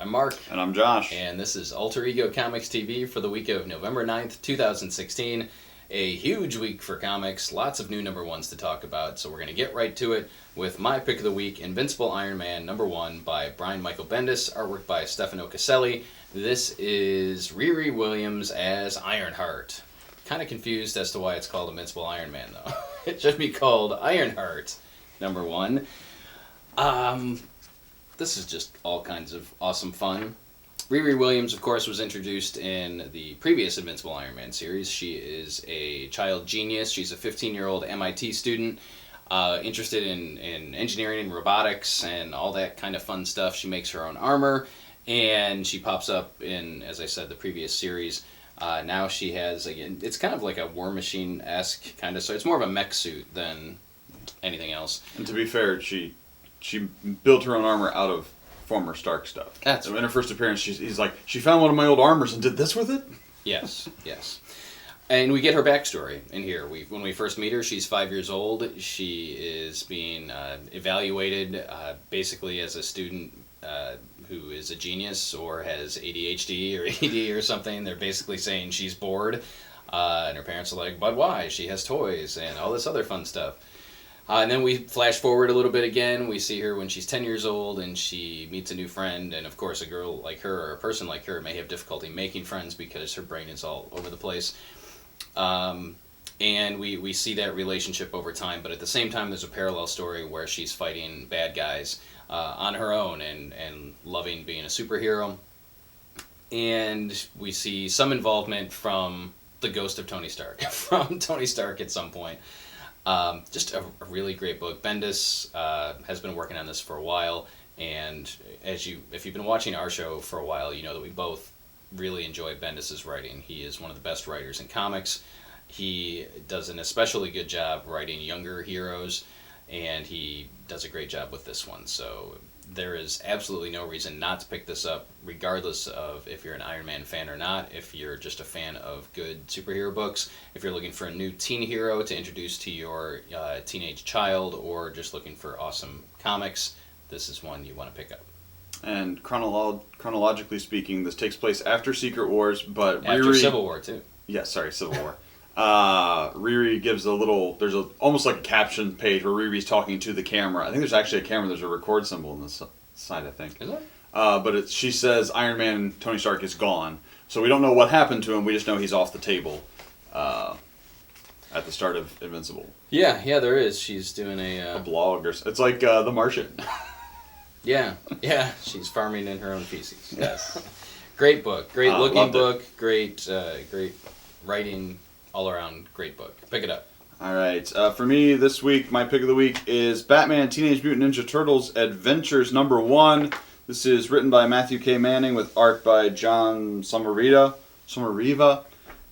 I'm Mark. And I'm Josh. And this is Alter Ego Comics TV for the week of November 9th, 2016. A huge week for comics, lots of new number ones to talk about, so we're going to get right to it with my pick of the week, Invincible Iron Man number 1 by Brian Michael Bendis, artwork by Stefano Caselli. This is Riri Williams as Ironheart. Kind of confused as to why it's called Invincible Iron Man, though. It should be called Ironheart number 1. This is just all kinds of awesome fun. Riri Williams, of course, was introduced in the previous Invincible Iron Man series. She is a child genius. She's a 15-year-old MIT student interested in engineering and robotics and all that kind of fun stuff. She makes her own armor, and she pops up in, as I said, the previous series. Now she has, again, it's kind of like a War Machine-esque kind of, so it's more of a mech suit than anything else. And to be fair, she built her own armor out of former Stark stuff. That's so right. In her first appearance, he's like, she found one of my old armors and did this with it? Yes. And we get her backstory in here. When we first meet her, she's 5 years old. She is being evaluated basically as a student who is a genius or has ADHD or AD or something. They're basically saying she's bored. And her parents are like, but why? She has toys and all this other fun stuff. And then we flash forward a little bit again. We see her when she's 10 years old and she meets a new friend. And of course, a girl like her or a person like her may have difficulty making friends because her brain is all over the place. And we see that relationship over time. But at the same time, there's a parallel story where she's fighting bad guys on her own and loving being a superhero. And we see some involvement from the ghost of Tony Stark, from Tony Stark at some point. Just a really great book. Bendis has been working on this for a while, and if you've been watching our show for a while, you know that we both really enjoy Bendis' writing. He is one of the best writers in comics. He does an especially good job writing younger heroes, and he does a great job with this one. So there is absolutely no reason not to pick this up, regardless of if you're an Iron Man fan or not, if you're just a fan of good superhero books, if you're looking for a new teen hero to introduce to your teenage child, or just looking for awesome comics, this is one you want to pick up. And chronologically speaking, this takes place after Secret Wars, but After Riri... Civil War, too. Yeah, sorry, Civil War. Riri gives there's almost like a caption page where Riri's talking to the camera. I think there's actually a camera, there's a record symbol on the side, I think. Is there? But she says Iron Man, Tony Stark is gone. So we don't know what happened to him, we just know he's off the table at the start of Invincible. Yeah, there is. She's doing a blog, it's like The Martian. Yeah, she's farming in her own feces. Yes. Great book, great looking book, great writing. All around great book. Pick it up. All right. For me, this week, my pick of the week is Batman Teenage Mutant Ninja Turtles Adventures number 1. This is written by Matthew K. Manning with art by John Somariva.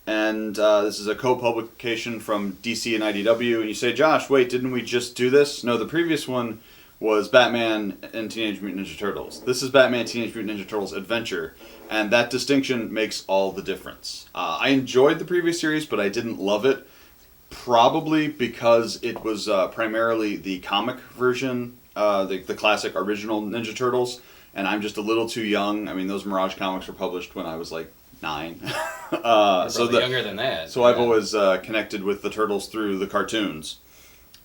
And this is a co-publication from DC and IDW. And you say, Josh, wait, didn't we just do this? No, the previous one was Batman and Teenage Mutant Ninja Turtles. This is Batman Teenage Mutant Ninja Turtles Adventure. And that distinction makes all the difference. I enjoyed the previous series, but I didn't love it. Probably because it was primarily the comic version, the classic original Ninja Turtles. And I'm just a little too young. I mean, those Mirage comics were published when I was like 9. Younger than that. So I've always connected with the Turtles through the cartoons.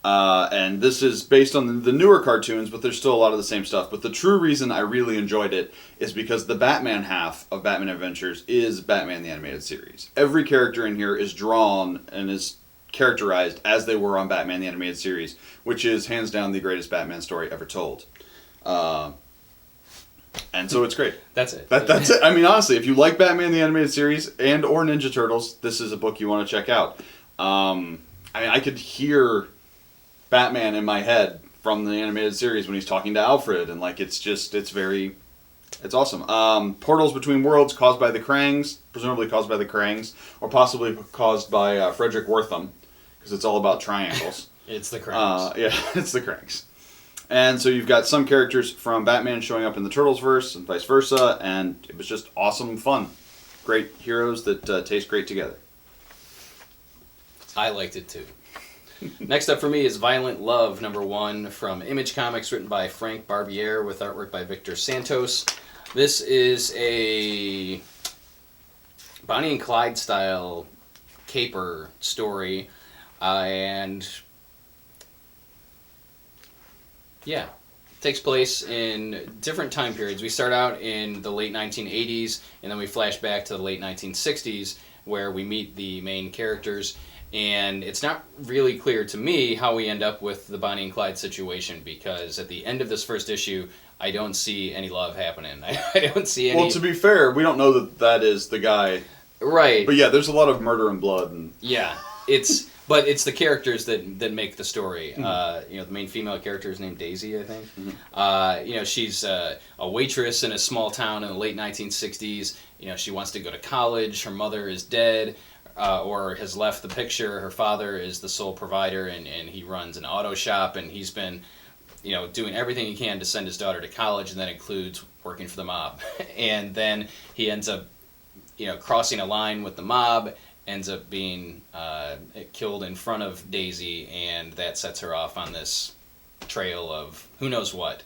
And this is based on the newer cartoons, but there's still a lot of the same stuff. But the true reason I really enjoyed it is because the Batman half of Batman Adventures is Batman the Animated Series. Every character in here is drawn and is characterized as they were on Batman the Animated Series, which is hands down the greatest Batman story ever told. And so it's great. That's it. That's it. I mean, honestly, if you like Batman the Animated Series and or Ninja Turtles, this is a book you want to check out. I could hear Batman in my head from the animated series when he's talking to Alfred, and like it's awesome. Portals between worlds caused by the Krangs, presumably caused by the Krangs, or possibly caused by Frederick Wortham, because it's all about triangles. It's the Krangs. It's the Krangs. And so you've got some characters from Batman showing up in the Turtles verse and vice versa, and it was just awesome fun. Great heroes that taste great together. I liked it too. Next up for me is Violent Love, number 1, from Image Comics, written by Frank Barbiere with artwork by Victor Santos. This is a Bonnie and Clyde style caper story, and yeah, it takes place in different time periods. We start out in the late 1980s, and then we flash back to the late 1960s, where we meet the main characters. And it's not really clear to me how we end up with the Bonnie and Clyde situation, because at the end of this first issue, I don't see any love happening. I don't see any... Well, to be fair, we don't know that is the guy. Right. But yeah, there's a lot of murder and blood. And Yeah, but it's the characters that make the story. The main female character is named Daisy, I think. She's a waitress in a small town in the late 1960s. She wants to go to college. Her mother is dead. Or has left the picture. Her father is the sole provider, and he runs an auto shop, and he's been, doing everything he can to send his daughter to college, and that includes working for the mob. And then he ends up, crossing a line with the mob, ends up being killed in front of Daisy, and that sets her off on this trail of who knows what.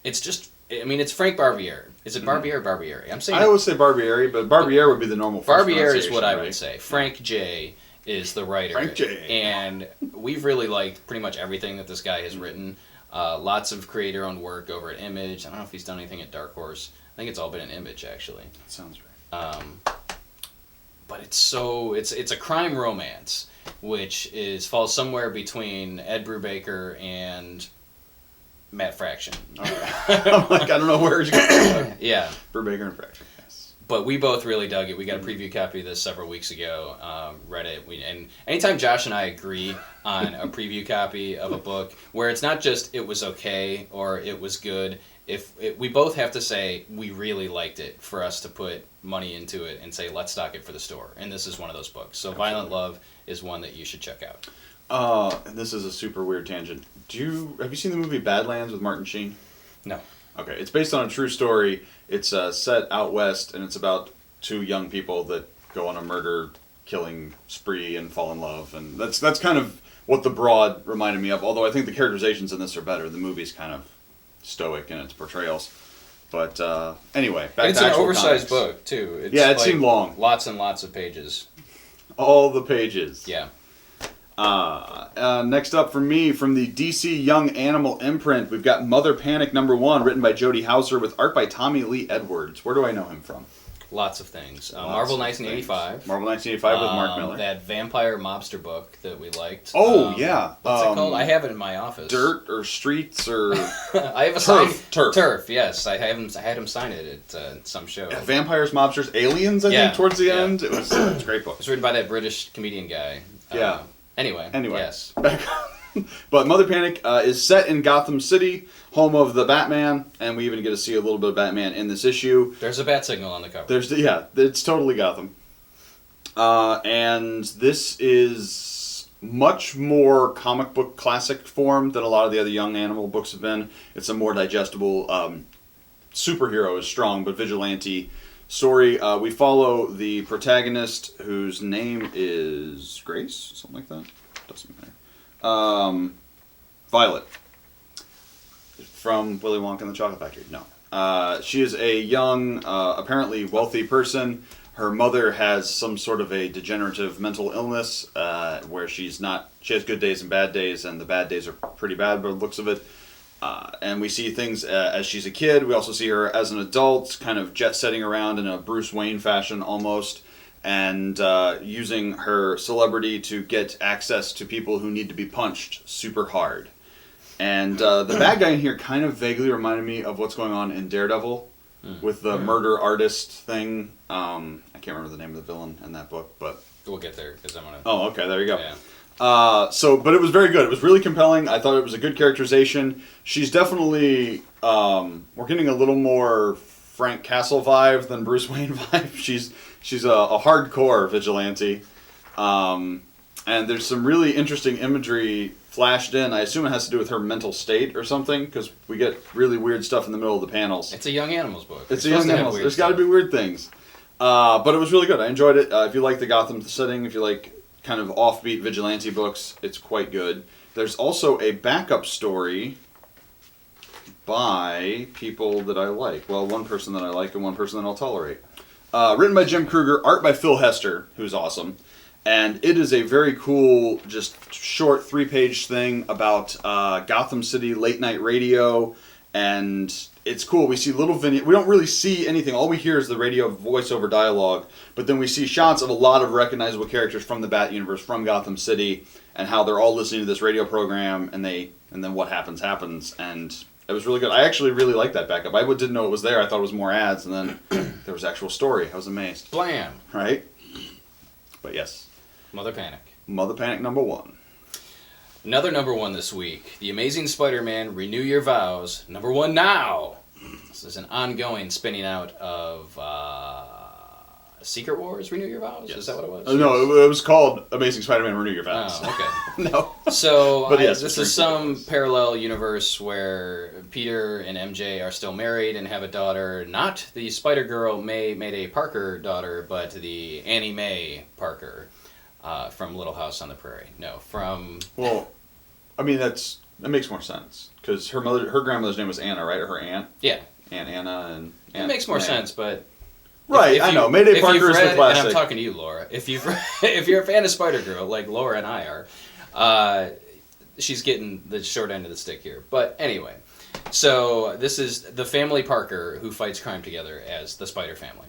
It's just... it's Frank Barbiere. Is it Barbiere or Barbieri? I always say Barbieri, but Barbiere would be the normal first Barbiere is what I right? would say. Frank J. is the writer. Frank J. And we've really liked pretty much everything that this guy has written. Lots of creator-owned work over at Image. I don't know if he's done anything at Dark Horse. I think it's all been at Image, actually. That sounds right. But it's a crime romance, which falls somewhere between Ed Brubaker and Matt Fraction. Okay. I'm like, I don't know where you're going. Yeah. Brubaker and Fraction, yes. But we both really dug it. We got a preview copy of this several weeks ago, read it. And anytime Josh and I agree on a preview copy of a book, where it's not just it was okay or it was good, we both have to say we really liked it for us to put money into it and say, let's stock it for the store. And this is one of those books. So Absolutely. Violent Love is one that you should check out. And this is a super weird tangent. Have you seen the movie Badlands with Martin Sheen? No. Okay, it's based on a true story. It's set out west, and it's about two young people that go on a murder-killing spree and fall in love, and that's kind of what the broad reminded me of. Although I think the characterizations in this are better. The movie's kind of stoic in its portrayals. But anyway, back it's to an actual oversized comics. book too. It's it seemed long. Lots and lots of pages. All the pages. Yeah. Next up for me, from the DC Young Animal imprint, we've got Mother Panic #1, written by Jody Houser with art by Tommy Lee Edwards. Where do I know him from? Lots of things. Marvel 1985. Marvel 1985 with Mark Miller. That vampire mobster book that we liked. Oh, yeah. What's it called? I have it in my office. Dirt or Streets or... I have a Turf, yes. I had him sign it at some show. Yeah, Vampires, Mobsters, Aliens, I think, towards the end. It was a great book. It was written by that British comedian guy. Yeah. Anyway, yes. But Mother Panic is set in Gotham City, home of the Batman, and we even get to see a little bit of Batman in this issue. There's a bat signal on the cover. It's totally Gotham. And this is much more comic book classic form than a lot of the other Young Animal books have been. It's a more digestible, superhero is strong, but vigilante story. We follow the protagonist, whose name is Grace, something like that. Doesn't matter. Violet, from Willy Wonka and the Chocolate Factory. No, she is a young, apparently wealthy person. Her mother has some sort of a degenerative mental illness, where she has good days and bad days, and the bad days are pretty bad by the looks of it. And we see things as she's a kid. We also see her as an adult, kind of jet-setting around in a Bruce Wayne fashion almost, and using her celebrity to get access to people who need to be punched super hard. And the bad guy in here kind of vaguely reminded me of what's going on in Daredevil with the murder artist thing. I can't remember the name of the villain in that book, but... We'll get there, because I'm going to... Oh, okay, there you go. Yeah. But it was very good. It was really compelling. I thought it was a good characterization. She's definitely, we're getting a little more Frank Castle vibe than Bruce Wayne vibe. She's a hardcore vigilante. And there's some really interesting imagery flashed in. I assume it has to do with her mental state or something, because we get really weird stuff in the middle of the panels. It's a Young Animals book. It's a Young Animals. There's got to be weird things. But it was really good. I enjoyed it. If you like the Gotham setting, if you like kind of offbeat vigilante books, it's quite good. There's also a backup story by people that I like. Well, one person that I like and one person that I'll tolerate. Written by Jim Krueger, art by Phil Hester, who's awesome. And it is a very cool, just short 3-page thing about Gotham City late night radio. And it's cool. We see little vignettes. We don't really see anything. All we hear is the radio voiceover dialogue. But then we see shots of a lot of recognizable characters from the Bat universe, from Gotham City, and how they're all listening to this radio program. And then what happens. And it was really good. I actually really liked that backup. I didn't know it was there. I thought it was more ads. And then there was actual story. I was amazed. Blam. Right? But yes. Mother Panic. Mother Panic #1. Another #1 this week. The Amazing Spider-Man Renew Your Vows. #1 now. This is an ongoing spinning out of Secret Wars Renew Your Vows? Yes. Is that what it was? No, it was called Amazing Spider-Man Renew Your Vows. Oh, okay. No. So But yes, this is some parallel universe where Peter and MJ are still married and have a daughter, not the Spider-Girl Mayday Parker daughter, but the Annie Mae Parker from Little House on the Prairie. No, from... Well, I mean, that makes more sense. Because her grandmother's name was Anna, right? Or her aunt? Yeah. Aunt Anna and Aunt It makes more May. sense, but... Right, I know. Mayday Parker is the classic. And I'm talking to you, Laura. If you're a fan of Spider-Girl, like Laura and I are, she's getting the short end of the stick here. But anyway, so this is the family Parker who fights crime together as the Spider Family.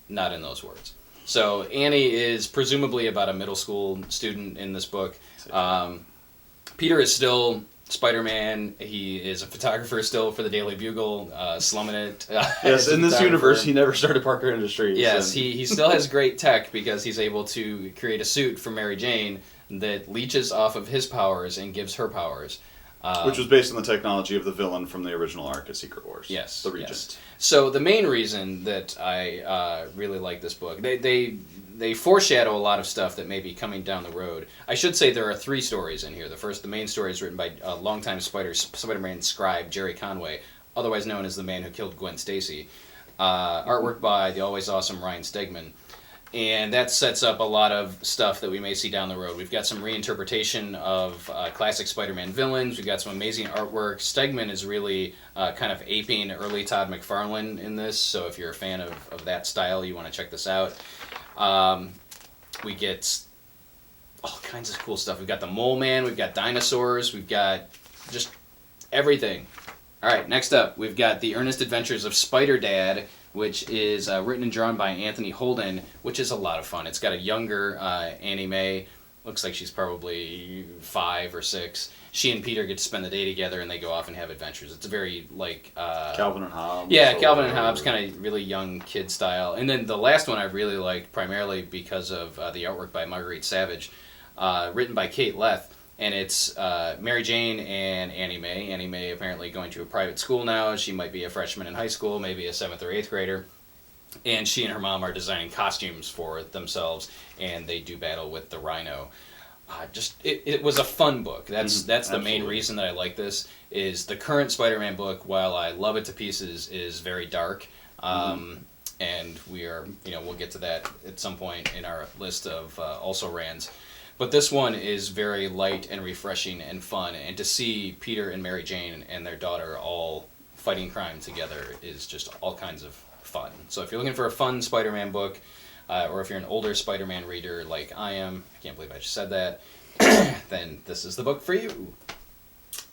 Not in those words. So Annie is presumably about a middle school student in this book. Peter is still Spider-Man. He is a photographer still for the Daily Bugle, slumming it. Yes, in this universe, he never started Parker Industries. Yes, he still has great tech because he's able to create a suit for Mary Jane that leeches off of his powers and gives her powers. Which was based on the technology of the villain from the original arc of Secret Wars. Yes. The Regent. Yes. So the main reason that I really like this book, they foreshadow a lot of stuff that may be coming down the road. I should say there are 3 stories in here. The main story is written by longtime Spider-Man scribe Jerry Conway, otherwise known as the man who killed Gwen Stacy. Artwork by the always awesome Ryan Stegman. And that sets up a lot of stuff that we may see down the road. We've got some reinterpretation of classic Spider-Man villains. We've got some amazing artwork. Stegman is really kind of aping early Todd McFarlane in this, so if you're a fan of that style, you want to check this out. We get all kinds of cool stuff. We've got the Mole Man, we've got dinosaurs, we've got just everything. All right, next up, we've got The Earnest Adventures of Spider-Dad, which is written and drawn by Anthony Holden, which is a lot of fun. It's got a younger Annie Mae. Looks like she's probably 5 or 6. She and Peter get to spend the day together, and they go off and have adventures. It's very, like... Calvin and Hobbes. Yeah, Calvin and Hobbes, kind of really young kid style. And then the last one I really liked, primarily because of the artwork by Marguerite Savage, written by Kate Leth. And it's Mary Jane and Annie Mae. Annie Mae apparently going to a private school now. She might be a freshman in high school, maybe a 7th or 8th grader. And she and her mom are designing costumes for themselves, and they do battle with the Rhino. It was a fun book. That's the main reason that I like this. Is the current Spider-Man book, while I love it to pieces, is very dark. And we'll get to that at some point in our list of also rans. But this one is very light and refreshing and fun, and to see Peter and Mary Jane and their daughter all fighting crime together is just all kinds of fun. So if you're looking for a fun Spider-Man book, or if you're an older Spider-Man reader like I am, I can't believe I just said that, then this is the book for you.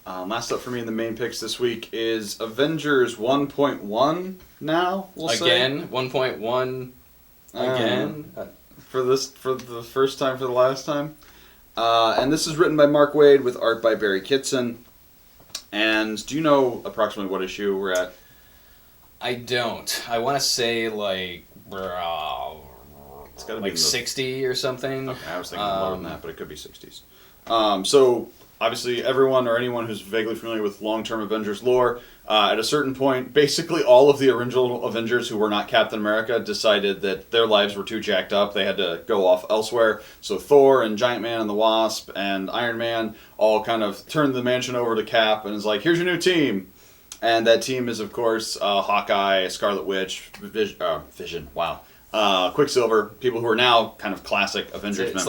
Last up for me in the main picks this week is Avengers 1.1 now, we'll say. Again, 1.1, again. For the first time, for the last time. And this is written by Mark Waid with art by Barry Kitson. And do you know approximately what issue we're at? I don't. I want to say like It's gotta be 60 or something. Okay, I was thinking lower than that, but it could be 60s. So obviously everyone or anyone who's vaguely familiar with long-term Avengers lore, at a certain point, basically all of the original Avengers who were not Captain America decided that their lives were too jacked up. They had to go off elsewhere. So Thor and Giant Man and the Wasp and Iron Man all kind of turned the mansion over to Cap and is like, here's your new team. And that team is, of course, Hawkeye, Scarlet Witch, Vision, wow. Quicksilver, people who are now kind of classic Avengers members.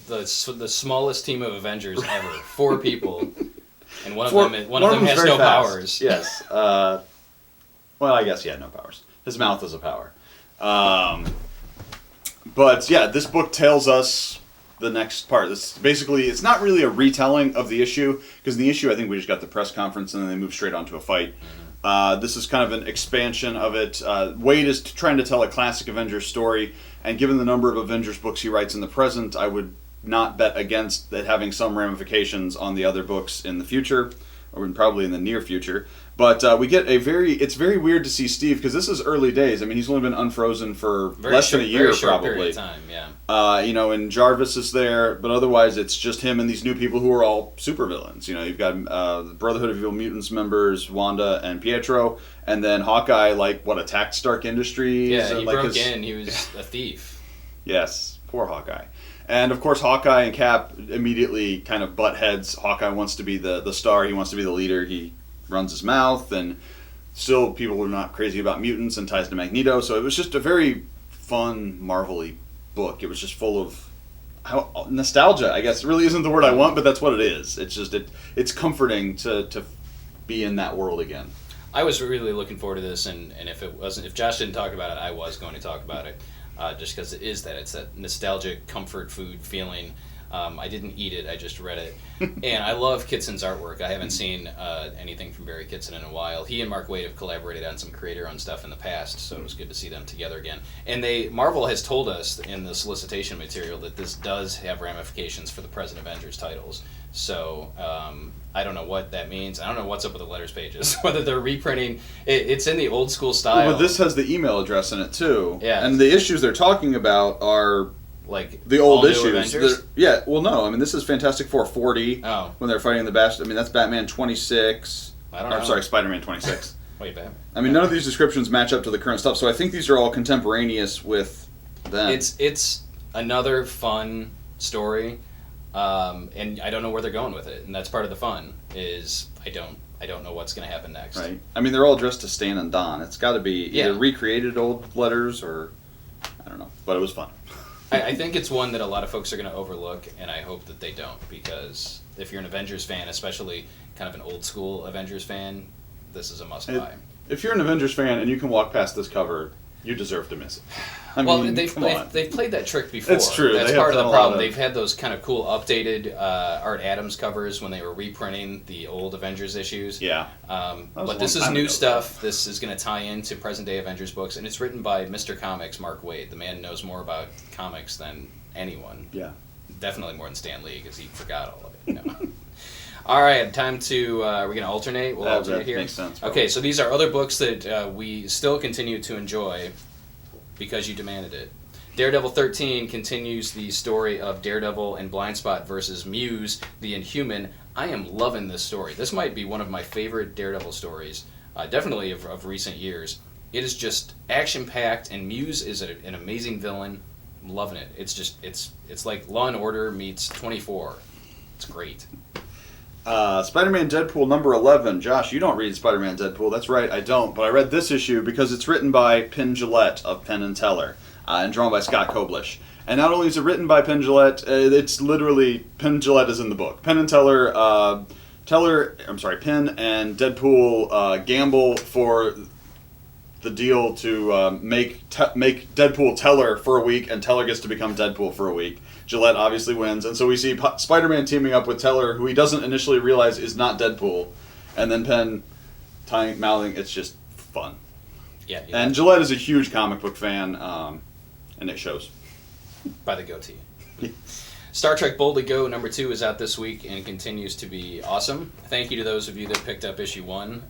It's like the smallest team of Avengers ever. 4 people. And one of For- them one of has them's very no fast. powers. Yes. Well, I guess he had no powers. His mouth is a power. But yeah, this book tells us the next part. This basically, it's not really a retelling of the issue, because in the issue I think we just got the press conference and then they moved straight on to a fight. This is kind of an expansion of it. Wade is trying to tell a classic Avengers story, and given the number of Avengers books he writes in the present, I would not bet against it having some ramifications on the other books in the future, or probably in the near future. But we get it's very weird to see Steve, because this is early days. I mean, he's only been unfrozen for less than a year, very short probably. Period of time, yeah. And Jarvis is there, but otherwise it's just him and these new people who are all supervillains. You've got the Brotherhood of Evil Mutants members, Wanda and Pietro, and then Hawkeye, attacked Stark Industries. Yeah, he broke in. He was a thief. Yes, poor Hawkeye. And of course, Hawkeye and Cap immediately kind of butt heads. Hawkeye wants to be the star. He wants to be the leader. He runs his mouth, and still people are not crazy about mutants and ties to Magneto. So it was just a very fun, Marvel-y book. It was just full of nostalgia, I guess. It really isn't the word I want, but that's what it is. It's just it's comforting to be in that world again. I was really looking forward to this, and if Josh didn't talk about it, I was going to talk about it, just because it's that nostalgic comfort food feeling. I didn't eat it, I just read it. And I love Kitson's artwork. I haven't seen anything from Barry Kitson in a while. He and Mark Waid have collaborated on some creator-owned stuff in the past, so it was good to see them together again. And Marvel has told us in the solicitation material that this does have ramifications for the present Avengers titles. So I don't know what that means. I don't know what's up with the letters pages. Whether they're reprinting, it's in the old school style. But this has the email address in it too. Yeah. And the issues they're talking about are like the old all new issues. Avengers? Yeah, well, no. I mean, this is Fantastic Four 40 Oh. when they're fighting the Bast. I mean, that's Batman 26. I don't know. I'm sorry, Spider-Man 26. Wait, Batman. I mean, none of these descriptions match up to the current stuff, so I think these are all contemporaneous with them. It's another fun story, and I don't know where they're going with it, and that's part of the fun. Is I don't know what's going to happen next. Right. I mean, they're all addressed to Stan and Don. It's got to be either recreated old letters or I don't know, but it was fun. I think it's one that a lot of folks are going to overlook, and I hope that they don't, because if you're an Avengers fan, especially kind of an old school Avengers fan, this is a must buy. If you're an Avengers fan and you can walk past this cover, you deserve to miss it. They've played that trick before. It's true. That's part of the problem. They've had those kind of cool updated Art Adams covers when they were reprinting the old Avengers issues. Yeah. But this is new stuff. This is going to tie into present-day Avengers books, and it's written by Mr. Comics, Mark Waid. The man knows more about comics than anyone. Yeah. Definitely more than Stan Lee, because he forgot all of it. You know? All right, time to, we're going to alternate? We'll alternate here? Makes sense. Probably. Okay, so these are other books that we still continue to enjoy because you demanded it. Daredevil 13 continues the story of Daredevil and Blindspot versus Muse, the Inhuman. I am loving this story. This might be one of my favorite Daredevil stories, definitely of recent years. It is just action-packed, and Muse is an amazing villain. I'm loving it. It's like Law & Order meets 24. It's great. Spider-Man Deadpool number 11. Josh, you don't read Spider-Man Deadpool. That's right, I don't. But I read this issue because it's written by Penn Jillette of Penn and Teller and drawn by Scott Koblish. And not only is it written by Penn Jillette, it's literally Penn Jillette is in the book. Penn and Teller, Penn and Deadpool gamble for the deal to make Deadpool Teller for a week, and Teller gets to become Deadpool for a week. Gillette obviously wins, and so we see Spider-Man teaming up with Teller, who he doesn't initially realize is not Deadpool, and then Penn mouthing. It's just fun. Yeah. And Gillette is a huge comic book fan, and it shows. By the goatee. Star Trek Boldly Go number 2 is out this week and continues to be awesome. Thank you to those of you that picked up issue 1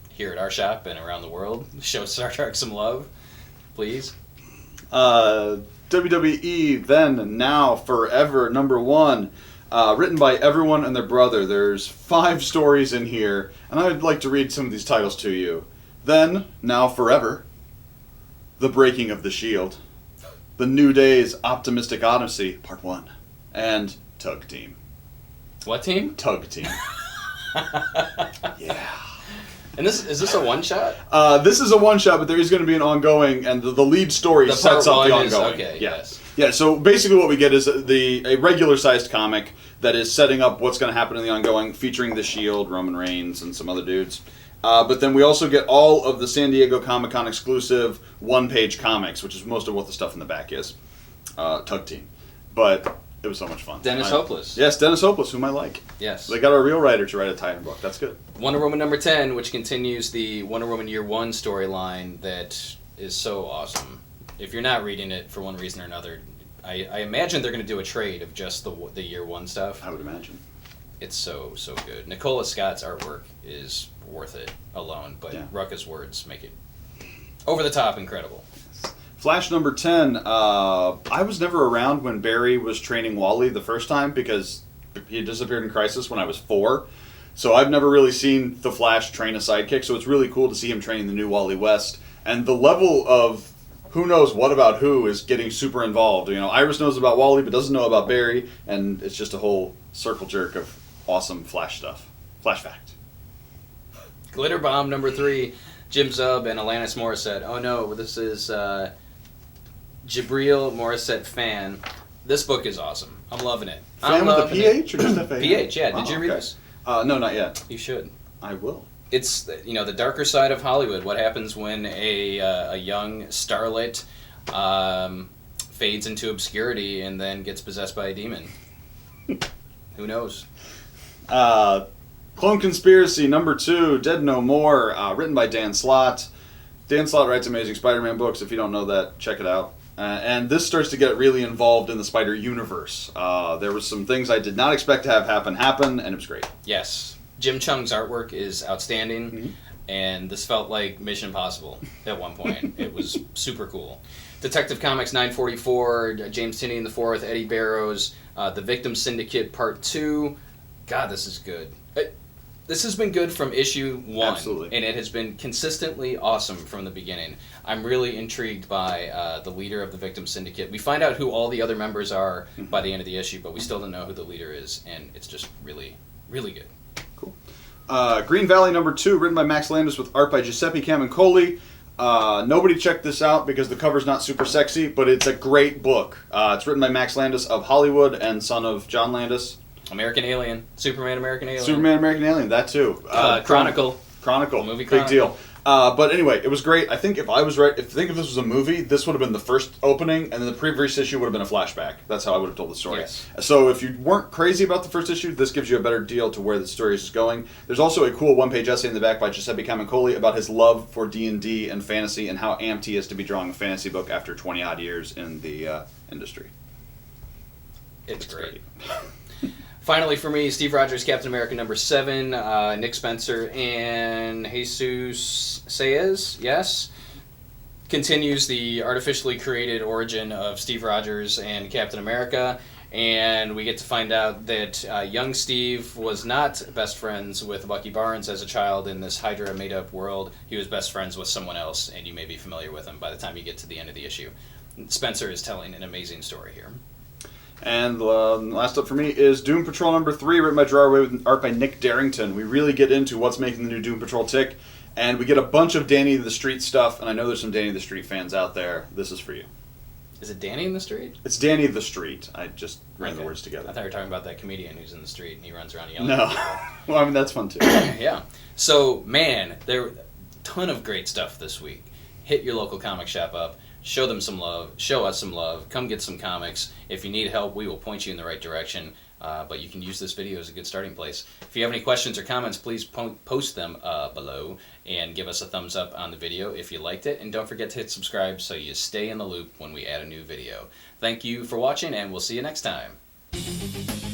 here at our shop and around the world. Show Star Trek some love, please. WWE Then, Now, Forever, number 1, written by everyone and their brother. There's 5 stories in here, and I'd like to read some of these titles to you. Then, Now, Forever, The Breaking of the Shield, The New Day's Optimistic Odyssey, Part 1, and Tug Team. What team? Tug Team. Yeah. And is this a one-shot? This is a one-shot, but there is going to be an ongoing, and the lead story sets up the ongoing. Okay, yes. Yeah, so basically what we get is a regular-sized comic that is setting up what's going to happen in the ongoing, featuring the Shield, Roman Reigns, and some other dudes. But then we also get all of the San Diego Comic-Con exclusive one-page comics, which is most of what the stuff in the back is. Tug Team. But it was so much fun. Dennis Hopeless. Yes, Dennis Hopeless, whom I like. Yes. They got a real writer to write a tie-in book. That's good. Wonder Woman number 10, which continues the Wonder Woman Year 1 storyline that is so awesome. If you're not reading it for one reason or another, I imagine they're going to do a trade of just the Year 1 stuff. I would imagine. It's so good. Nicola Scott's artwork is worth it alone, but Yeah. Rucka's words make it over the top incredible. Flash number 10. I was never around when Barry was training Wally the first time because he had disappeared in Crisis when I was 4. So I've never really seen the Flash train a sidekick, so it's really cool to see him training the new Wally West. And the level of who knows what about who is getting super involved. You know, Iris knows about Wally but doesn't know about Barry, and it's just a whole circle jerk of awesome Flash stuff. Flash fact. Glitter Bomb number 3, Jim Zub and Alanis Morissette. Oh no, this is Jabril Morissette fan. This book is awesome. I'm loving it. Fan with a PH or just a fan? PH, yeah. Wow, Did you read okay. this? No, not yet. You should. I will. It's the darker side of Hollywood. What happens when a young starlet fades into obscurity and then gets possessed by a demon? Who knows? Clone Conspiracy number 2, Dead No More, written by Dan Slott. Dan Slott writes amazing Spider-Man books. If you don't know that, check it out. And this starts to get really involved in the Spider universe. There was some things I did not expect to have happen, and it was great. Yes. Jim Chung's artwork is outstanding, Mm-hmm. and this felt like Mission Impossible at one point. It was super cool. Detective Comics 944, James Tinney in the fourth, Eddie Barrows, The Victim Syndicate Part 2. God, this is good. This has been good from issue 1, Absolutely. and it has been consistently awesome from the beginning. I'm really intrigued by the leader of the Victim Syndicate. We find out who all the other members are by the end of the issue, but we still don't know who the leader is, and it's just really, really good. Cool. Green Valley number 2, written by Max Landis with art by Giuseppe Camuncoli. Nobody checked this out because the cover's not super sexy, but it's a great book. It's written by Max Landis of Hollywood and son of John Landis. American Alien. Superman American Alien. Superman American Alien, that too. Chronicle. Big Movie Chronicle. deal. But anyway, it was great. I think if I was right, if this was a movie, this would have been the first opening, and then the previous issue would have been a flashback. That's how I would have told the story. Yes. So if you weren't crazy about the first issue, this gives you a better deal to where the story is going. There's also a cool one-page essay in the back by Giuseppe Camuncoli about his love for D&D and fantasy and how amped he is to be drawing a fantasy book after 20-odd years in the industry. It's great. Finally, for me, Steve Rogers, Captain America number 7, Nick Spencer, and Jesus Saez, yes, continues the artificially created origin of Steve Rogers and Captain America, and we get to find out that young Steve was not best friends with Bucky Barnes as a child in this Hydra made-up world. He was best friends with someone else, and you may be familiar with him by the time you get to the end of the issue. Spencer is telling an amazing story here. And last up for me is Doom Patrol number 3, written by Gerard Way with art by Nick Darrington. We really get into what's making the new Doom Patrol tick, and we get a bunch of Danny the Street stuff, and I know there's some Danny the Street fans out there. This is for you. Is it Danny in the Street? It's Danny the Street. I just ran the Okay. words together. I thought you were talking about that comedian who's in the street and he runs around yelling No. at people. Well, I mean, that's fun too. Yeah. So, man, there a ton of great stuff this week. Hit your local comic shop up. Show them some love. Show us some love. Come get some comics. If you need help, we will point you in the right direction. But you can use this video as a good starting place. If you have any questions or comments, please post them below and give us a thumbs up on the video if you liked it. And don't forget to hit subscribe so you stay in the loop when we add a new video. Thank you for watching, and we'll see you next time.